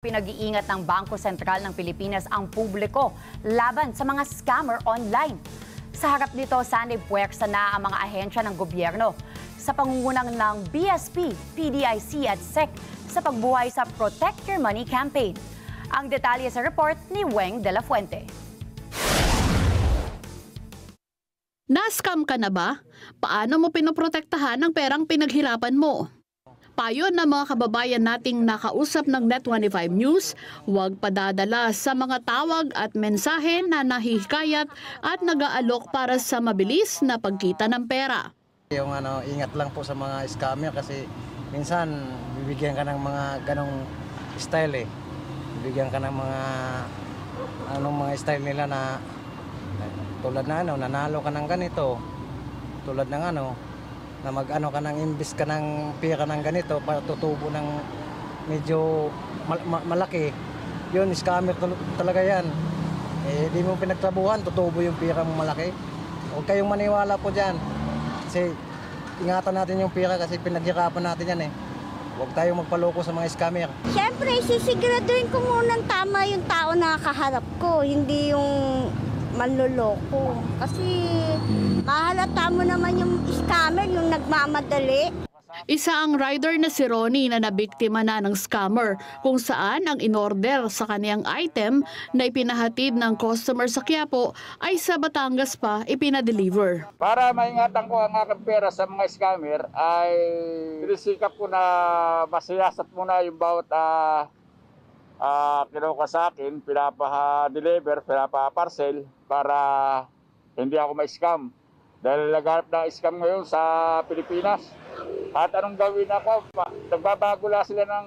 Pinag-iingat ng Bangko Sentral ng Pilipinas ang publiko laban sa mga scammer online. Sa harap nito, sanib puwersa na ang mga ahensya ng gobyerno sa pangungunang ng BSP, PDIC at SEC sa pagbuhay sa Protect Your Money campaign. Ang detalye sa report ni Weng de la Fuente. Na-scam ka na ba? Paano mo pinoprotektahan ang perang pinaghirapan mo? Payo ng mga kababayan nating nakausap ng Net25 News, huwag padadala sa mga tawag at mensahe na nahihikayat at nag-aalok para sa mabilis na pagkita ng pera. Yung ingat lang po sa mga scammer kasi minsan bibigyan ka ng mga ganong style Bibigyan ka ng mga style nila na tulad na nanalo ka ng ganito. Tulad ng na mag-ano ka ng imbis ka ng pera ng ganito para tutubo ng medyo malaki. Yun, scammer talaga yan. Di mo pinagtrabuhan, tutubo yung pera mo malaki. Huwag kayong maniwala po dyan. Kasi ingatan natin yung pera kasi pinaghirapan natin yan Huwag tayong magpaloko sa mga scammer. Siyempre, sisiguraduhin ko munang tama yung tao na kaharap ko, hindi yung manloloko. Kasi mahalata mo naman yung scammer, yung nagmamadali. Isa ang rider na si Ronnie na nabiktima na ng scammer kung saan ang in-order sa kaniyang item na ipinahatid ng customer sa Quiapo ay sa Batangas pa ipinadeliver. Para maingatan ko ang aking pera sa mga scammer ay sinisikap ko na masiyasat muna yung bawat kinuha sa akin, pinapa-deliver, pinapa-parcel para hindi ako ma-scam. Dahil naghanap na scam ngayon sa Pilipinas. At anong gawin ako, nagbabago lang sila ng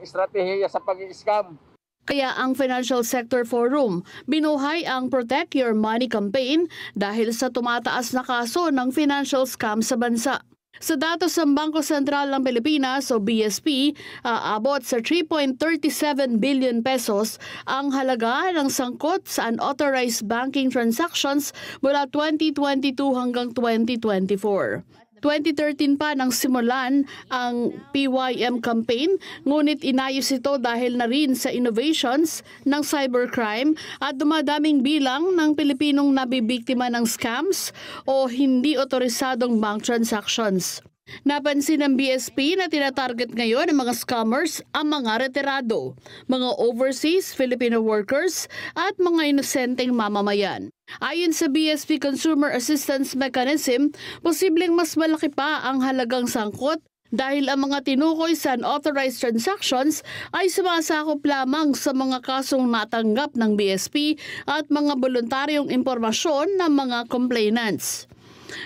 estratehiya sa pag-i-scam. Kaya ang Financial Sector Forum binuhay ang Protect Your Money campaign dahil sa tumataas na kaso ng financial scam sa bansa. Sa datos ng Bangko Sentral ng Pilipinas o BSP, aabot sa 3.37 billion pesos ang halaga ng sangkot sa unauthorized banking transactions mula 2022 hanggang 2024. 2013 pa nang simulan ang PYM campaign, ngunit inayos ito dahil na rin sa innovations ng cybercrime at dumadaming bilang ng Pilipinong nabibiktima ng scams o hindi otorisadong bank transactions. Napansin ng BSP na tinatarget ngayon ng mga scammers ang mga retirado, mga overseas Filipino workers at mga inosenteng mamamayan. Ayon sa BSP Consumer Assistance Mechanism, posibleng mas malaki pa ang halagang sangkot dahil ang mga tinukoy sa unauthorized transactions ay sumasakop lamang sa mga kasong natanggap ng BSP at mga voluntaryong impormasyon ng mga complainants.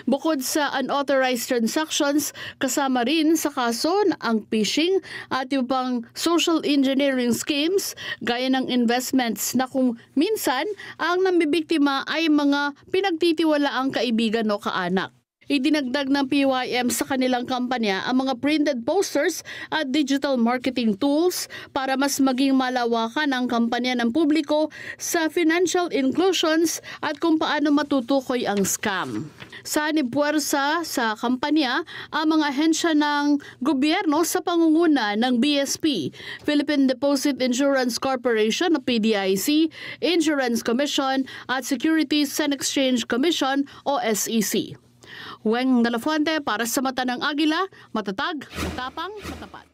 Bukod sa unauthorized transactions, kasama rin sa kaso ang phishing at iba pang social engineering schemes gaya ng investments na kung minsan ang nambibiktima ay mga pinagtitiwalaang kaibigan o kaanak. Idinagdag ng PYM sa kanilang kampanya ang mga printed posters at digital marketing tools para mas maging malawakan ang kampanya ng publiko sa financial inclusions at kung paano matutukoy ang scam. Sanib puwersa sa kampanya ang mga ahensya ng gobyerno sa pangunguna ng BSP, Philippine Deposit Insurance Corporation o PDIC, Insurance Commission at Securities and Exchange Commission o SEC. Weng de la Fuente para sa Mata ng Agila, matatag, matapang, matapat.